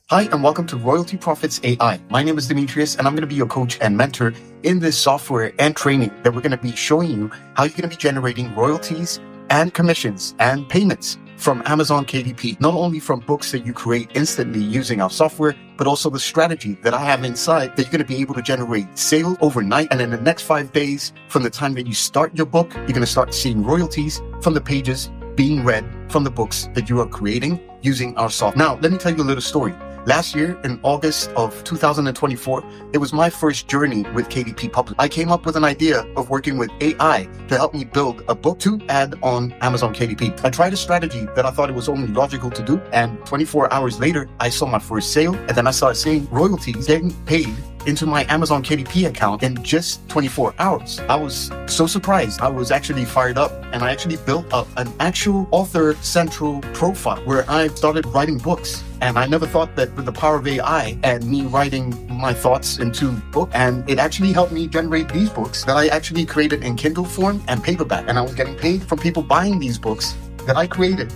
Hi, and welcome to Royalty Profits AI. My name is Demetrius, and I'm going to be your coach and mentor in this software and training that we're going to be showing you how you're going to be generating royalties and commissions and payments from Amazon KDP, not only from books that you create instantly using our software, but also the strategy that I have inside that you're going to be able to generate sale overnight. And in the next 5 days, from the time that you start your book, you're going to start seeing royalties from the pages being read from the books that you are creating using our software. Now, let me tell you a little story. Last year, in August of 2024, it was my first journey with KDP Publishing. I came up with an idea of working with AI to help me build a book to add on Amazon KDP. I tried a strategy that I thought it was only logical to do, and 24 hours later, I saw my first sale, and then I started seeing royalties getting paid into my Amazon KDP account in just 24 hours. I was so surprised. I was actually fired up, and I actually built up an actual author central profile where I started writing books. And I never thought that with the power of AI and me writing my thoughts into book, and it actually helped me generate these books that I actually created in Kindle form and paperback. And I was getting paid from people buying these books that I created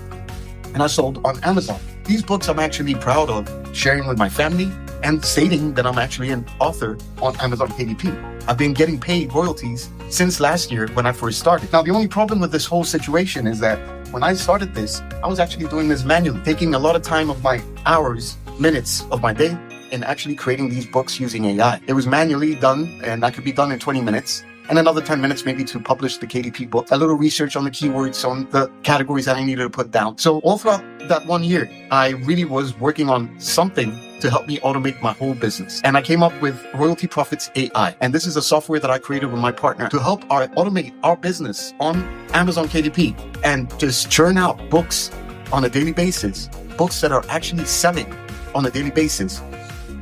and I sold on Amazon. These books I'm actually proud of sharing with my family and stating that I'm actually an author on Amazon KDP. I've been getting paid royalties since last year when I first started. Now, the only problem with this whole situation is that when I started this, I was actually doing this manually, taking a lot of time of my hours, minutes of my day in actually creating these books using AI. It was manually done, and that could be done in 20 minutes. And another 10 minutes maybe to publish the KDP book, a little research on the keywords, on the categories that I needed to put down. So all throughout that 1 year, I really was working on something to help me automate my whole business. And I came up with Royalty Profits AI. And this is a software that I created with my partner to help automate our business on Amazon KDP and just churn out books on a daily basis, books that are actually selling on a daily basis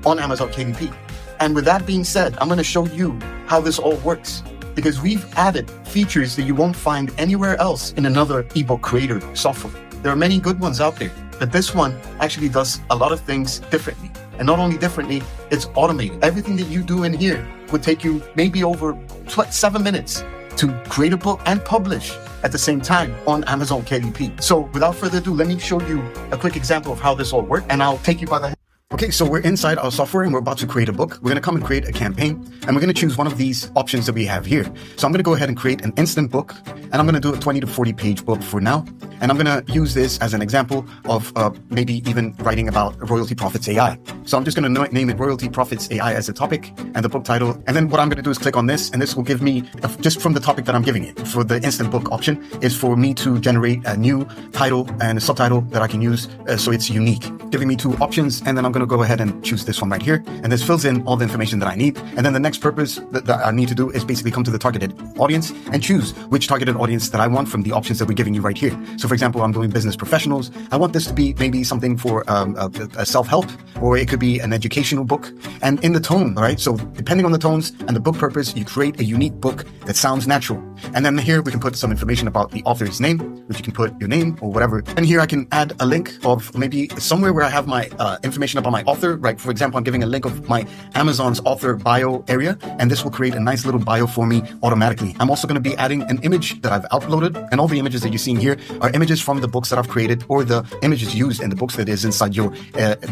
on Amazon KDP. And with that being said, I'm going to show you how this all works, because we've added features that you won't find anywhere else in another ebook creator software. There are many good ones out there, but this one actually does a lot of things differently. And not only differently, it's automated. Everything that you do in here would take you maybe over 7 minutes to create a book and publish at the same time on Amazon KDP. So without further ado, let me show you a quick example of how this all works, and I'll take you by the hand. Okay, so we're inside our software and we're about to create a book. We're going to come and create a campaign, and we're going to choose one of these options that we have here. So I'm going to go ahead and create an instant book, and I'm going to do a 20 to 40 page book for now. And I'm going to use this as an example of maybe even writing about Royalty Profits AI. So I'm just going to name it Royalty Profits AI as a topic and the book title. And then what I'm going to do is click on this, and this will give me, just from the topic that I'm giving it, for the instant book option, is for me to generate a new title and a subtitle that I can use so it's unique, giving me two options. And then I'm going to go ahead and choose this one right here. And this fills in all the information that I need. And then the next purpose that I need to do is basically come to the targeted audience and choose which targeted audience that I want from the options that we're giving you right here. So for example, I'm doing business professionals. I want this to be maybe something for a self-help, or it could be an educational book. And in the tone, all right? So depending on the tones and the book purpose, you create a unique book that sounds natural. And then here we can put some information about the author's name, which you can put your name or whatever. And here I can add a link of maybe somewhere where I have my information about my author, right? For example, I'm giving a link of my Amazon's author bio area, and this will create a nice little bio for me automatically. I'm also going to be adding an image that I've uploaded, and all the images that you're seeing here are images from the books that I've created, or the images used in the books that is inside your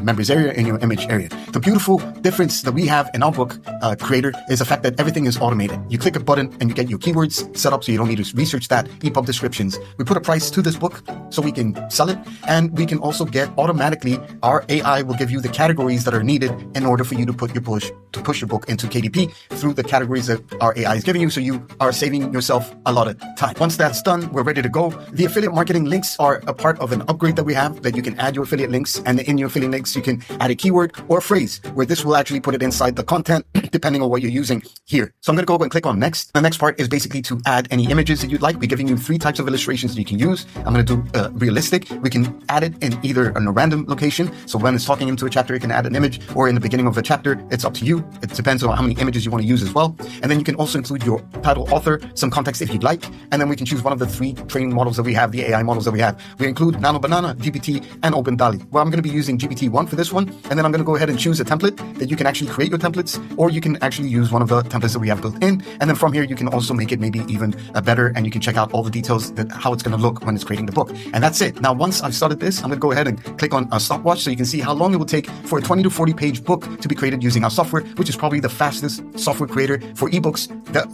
members area, in your image area. The beautiful difference that we have in our book creator is the fact that everything is automated. You click a button and you get your keywords set up, so you don't need to research that, EPUB descriptions. We put a price to this book so we can sell it, and we can also get automatically, our AI will give you the categories that are needed in order for you to push your book into KDP through the categories that our AI is giving you, so you are saving yourself a lot of time. Once that's done, we're ready to go. The affiliate marketing links are a part of an upgrade that we have, that you can add your affiliate links, and in your affiliate links you can add a keyword or a phrase where this will actually put it inside the content depending on what you're using here. So I'm going to go and click on next. The next part is basically to add any images that you'd like. We're giving you 3 types of illustrations that you can use. I'm going to do realistic. We can add it in either in a random location, so when it's talking into a chapter you can add an image, or in the beginning of a chapter. It's up to you. It depends on how many images you want to use as well. And then you can also include your title, author, some context if you'd like. And then we can choose one of the 3 training models that we have, the AI models that we have. We include Nano Banana, GPT, and OpenDALL-E. Well, I'm going to be using GPT-1 for this one. And then I'm going to go ahead and choose a template that you can actually create your templates, or you can actually use one of the templates that we have built in. And then from here, you can also make it maybe even better, and you can check out all the details that how it's going to look when it's creating the book. And that's it. Now, once I've started this, I'm going to go ahead and click on a stopwatch so you can see how long it will take for a 20 to 40 page book to be created using our software, which is probably the fastest software creator for ebooks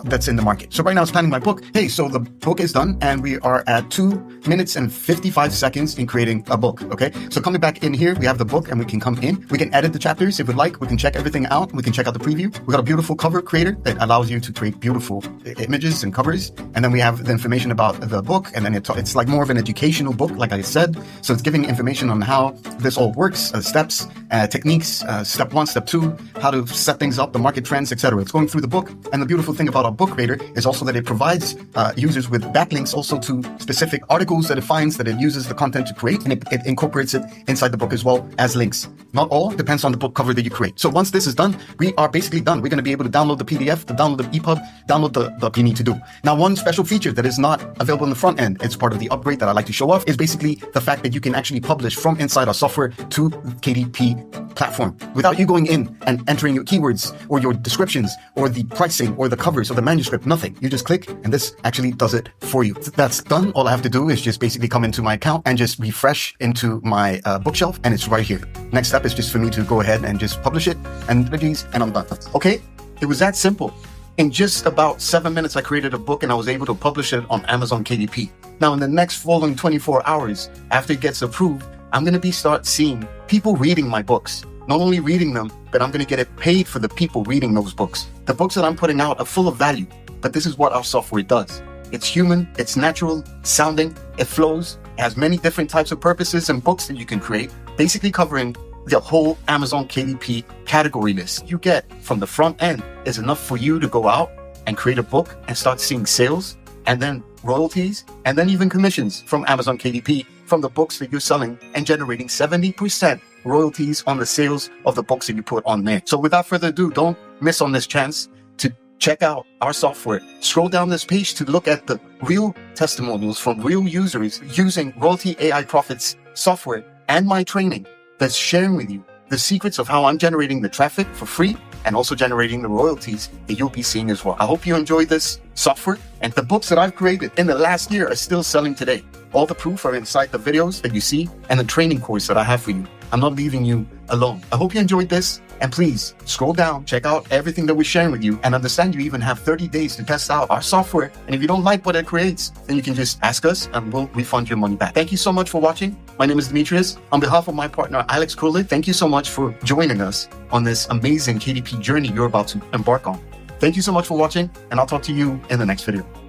that's in the market. So right now it's planning my book. Hey, so the book is done and we are at 2 minutes and 55 seconds in creating a book. Okay. So coming back in here, we have the book and we can come in. We can edit the chapters if we'd like. We can check everything out. We can check out the preview. We got a beautiful cover creator that allows you to create beautiful images and covers. And then we have the information about the book. And then it's like more of an educational book, like I said. So it's giving information on how this all works, steps, techniques, step 1, step 2, how to set things up, the market trends, etc. It's going through the book. And the beautiful thing about our book creator is also that it provides users with backlinks also to specific articles that it finds that it uses the content to create, and it incorporates it inside the book as well as links. Not all, depends on the book cover that you create. So once this is done, we are basically done. We're going to be able to download the PDF, to download the EPUB, download the you need to do. Now, one special feature that is not available in the front end, it's part of the upgrade that I like to show off, is basically the fact that you can actually publish from inside our software to KDP platform without you going in and entering your keywords or your descriptions or the pricing or the covers or the manuscript, nothing. You just click and this actually does it for you. That's done. All I have to do is just basically come into my account and just refresh into my bookshelf, and it's right here. Next step is just for me to go ahead and just publish it, and I'm done. Okay, it was that simple. In just about 7 minutes, I created a book and I was able to publish it on Amazon KDP. Now, in the next following 24 hours, after it gets approved, I'm going to start seeing people reading my books. Not only reading them, but I'm going to get it paid for the people reading those books. The books that I'm putting out are full of value, but this is what our software does. It's human, it's natural sounding, it flows, it has many different types of purposes and books that you can create, basically covering the whole Amazon KDP category list. You get from the front end is enough for you to go out and create a book and start seeing sales, and then royalties, and then even commissions from Amazon KDP from the books that you're selling, and generating 70% royalties on the sales of the books that you put on there. So without further ado, don't miss on this chance to check out our software. Scroll down this page to look at the real testimonials from real users using Royalty AI Profits software and my training that's sharing with you the secrets of how I'm generating the traffic for free and also generating the royalties that you'll be seeing as well. I hope you enjoyed this software, and the books that I've created in the last year are still selling today. All the proof are inside the videos that you see and the training course that I have for you. I'm not leaving you alone. I hope you enjoyed this, and please scroll down, check out everything that we're sharing with you, and understand you even have 30 days to test out our software. And if you don't like what it creates, then you can just ask us and we'll refund your money back. Thank you so much for watching. My name is Demetrius. On behalf of my partner, Alex Kurlit, thank you so much for joining us on this amazing KDP journey you're about to embark on. Thank you so much for watching, and I'll talk to you in the next video.